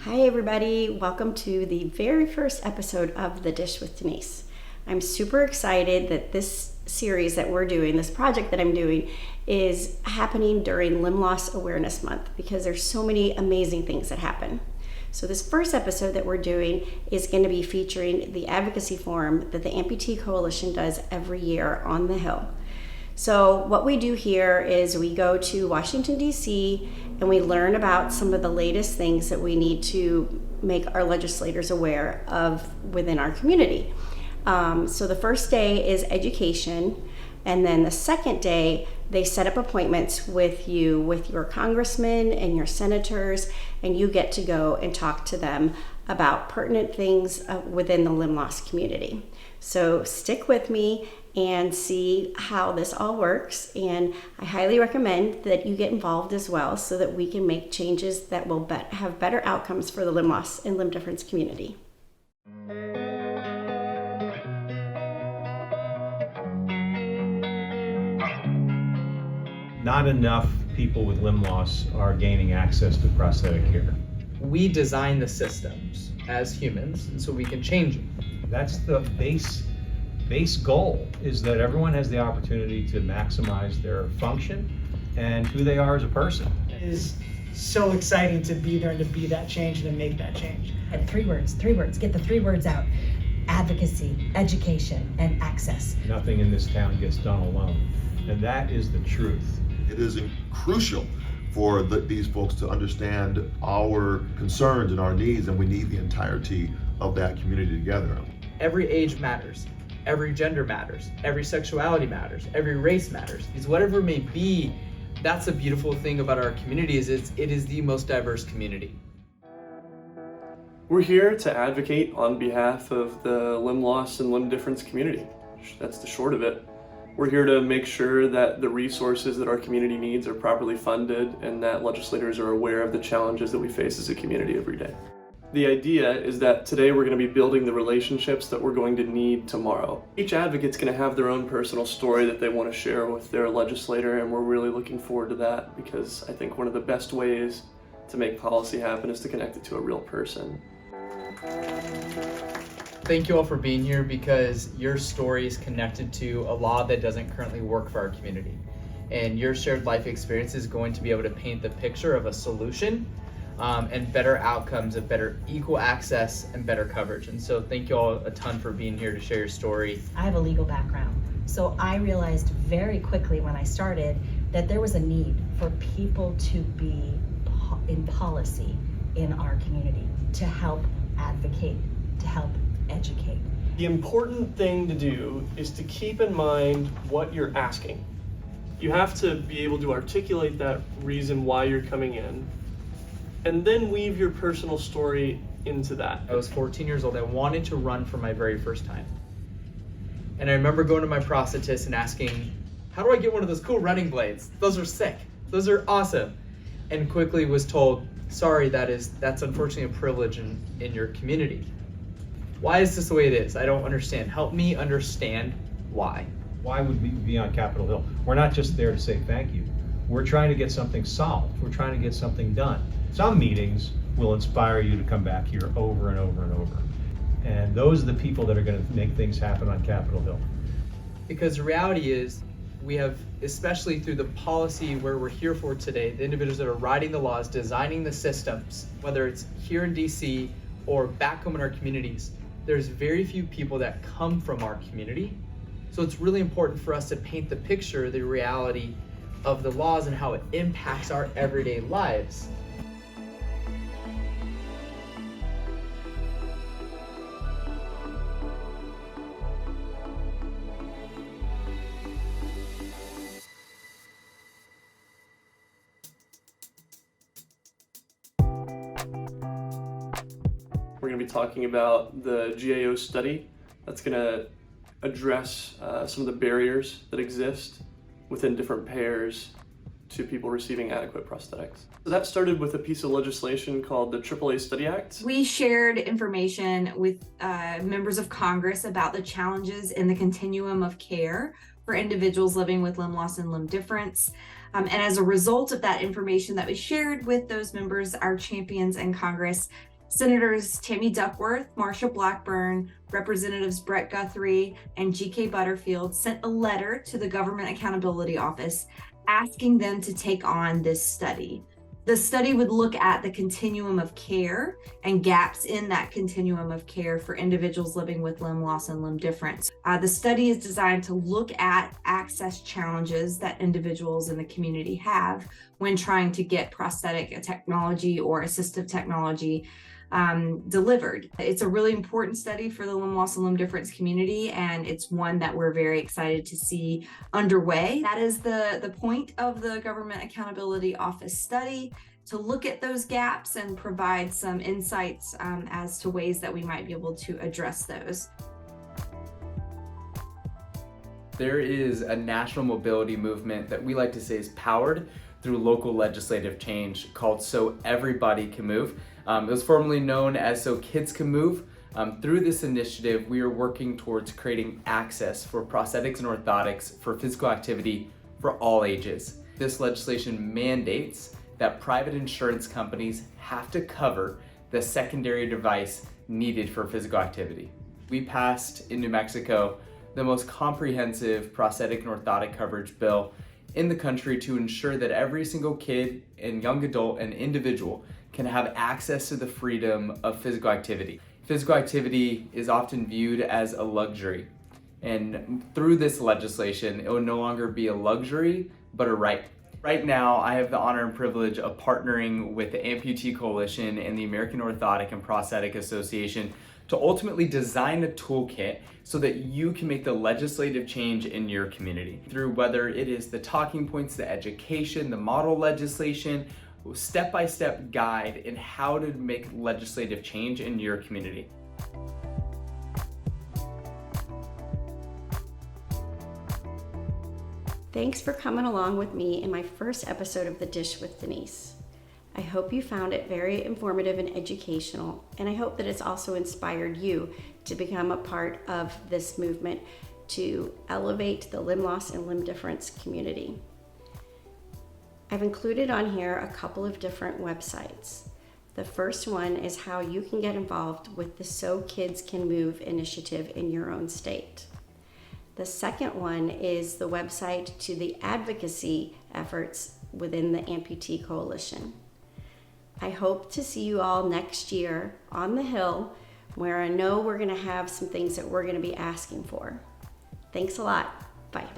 Hi everybody, welcome to the very first episode of The Dish with Denise. I'm super excited that this series that we're doing, this project that I'm doing, is happening during Limb Loss Awareness Month because there's so many amazing things that happen. So this first episode that we're doing is going to be featuring the advocacy forum that the Amputee Coalition does every year on the Hill. So what we do here is we go to Washington, D.C., and we learn about some of the latest things that we need to make our legislators aware of within our community. So the first day is education, and then the second day, they set up appointments with you, with your congressmen and your senators, and you get to go and talk to them about pertinent things within the limb loss community. So stick with me and see how this all works, and I highly recommend that you get involved as well so that we can make changes that will have better outcomes for the limb loss and limb difference community. Not enough people with limb loss are gaining access to prosthetic care. We design the systems as humans, and so we can change them. That's the base goal, is that everyone has the opportunity to maximize their function and who they are as a person. It is so exciting to be there and to be that change and to make that change. And three words, get the 3 words out: advocacy, education, and access. Nothing in this town gets done alone, and that is the truth. It is crucial for these folks to understand our concerns and our needs, and we need the entirety of that community together. Every age matters. Every gender matters. Every sexuality matters. Every race matters. Because whatever it may be, that's a beautiful thing about our community is it is the most diverse community. We're here to advocate on behalf of the limb loss and limb difference community. That's the short of it. We're here to make sure that the resources that our community needs are properly funded and that legislators are aware of the challenges that we face as a community every day. The idea is that today we're going to be building the relationships that we're going to need tomorrow. Each advocate's going to have their own personal story that they want to share with their legislator, and we're really looking forward to that because I think one of the best ways to make policy happen is to connect it to a real person. Thank you all for being here because your story is connected to a law that doesn't currently work for our community. And your shared life experience is going to be able to paint the picture of a solution and better outcomes, of better equal access and better coverage. And so thank you all a ton for being here to share your story. I have a legal background, so I realized very quickly when I started that there was a need for people to be in policy in our community, to help advocate, to help educate. The important thing to do is to keep in mind what you're asking. You have to be able to articulate that reason why you're coming in, and then weave your personal story into that. I was 14 years old. I wanted to run for my very first time. And I remember going to my prosthetist and asking, how do I get one of those cool running blades? Those are sick. Those are awesome. And quickly was told, sorry, that's unfortunately a privilege in your community. Why is this the way it is? I don't understand. Help me understand why. Why would we be on Capitol Hill? We're not just there to say thank you. We're trying to get something solved. We're trying to get something done. Some meetings will inspire you to come back here over and over and over. And those are the people that are going to make things happen on Capitol Hill. Because the reality is, we have, especially through the policy where we're here for today, the individuals that are writing the laws, designing the systems, whether it's here in DC or back home in our communities, there's very few people that come from our community. So it's really important for us to paint the picture, the reality of the laws and how it impacts our everyday lives. We're going to be talking about the GAO study that's going to address some of the barriers that exist within different payers to people receiving adequate prosthetics. So that started with a piece of legislation called the AAA Study Act. We shared information with members of Congress about the challenges in the continuum of care for individuals living with limb loss and limb difference. And as a result of that information that we shared with those members, our champions in Congress Senators Tammy Duckworth, Marsha Blackburn, Representatives Brett Guthrie, and G.K. Butterfield sent a letter to the Government Accountability Office asking them to take on this study. The study would look at the continuum of care and gaps in that continuum of care for individuals living with limb loss and limb difference. The study is designed to look at access challenges that individuals in the community have when trying to get prosthetic technology or assistive technology delivered. It's a really important study for the limb loss and limb difference community, and it's one that we're very excited to see underway. That is the point of the Government Accountability Office study, to look at those gaps and provide some insights as to ways that we might be able to address those. There is a national mobility movement that we like to say is powered through local legislative change called So Everybody Can Move. It was formerly known as So Kids Can Move. Through this initiative, we are working towards creating access for prosthetics and orthotics for physical activity for all ages. This legislation mandates that private insurance companies have to cover the secondary device needed for physical activity. We passed in New Mexico the most comprehensive prosthetic and orthotic coverage bill in the country to ensure that every single kid and young adult and individual can have access to the freedom of physical activity. Physical activity is often viewed as a luxury, and through this legislation, it will no longer be a luxury, but a right. Right now, I have the honor and privilege of partnering with the Amputee Coalition and the American Orthotic and Prosthetic Association to ultimately design a toolkit so that you can make the legislative change in your community. Through whether it is the talking points, the education, the model legislation, step-by-step guide in how to make legislative change in your community. Thanks for coming along with me in my first episode of The Dish with Denise. I hope you found it very informative and educational, and I hope that it's also inspired you to become a part of this movement to elevate the limb loss and limb difference community. I've included on here a couple of different websites. The first one is how you can get involved with the So Kids Can Move initiative in your own state. The second one is the website to the advocacy efforts within the Amputee Coalition. I hope to see you all next year on the Hill, where I know we're going to have some things that we're going to be asking for. Thanks a lot. Bye.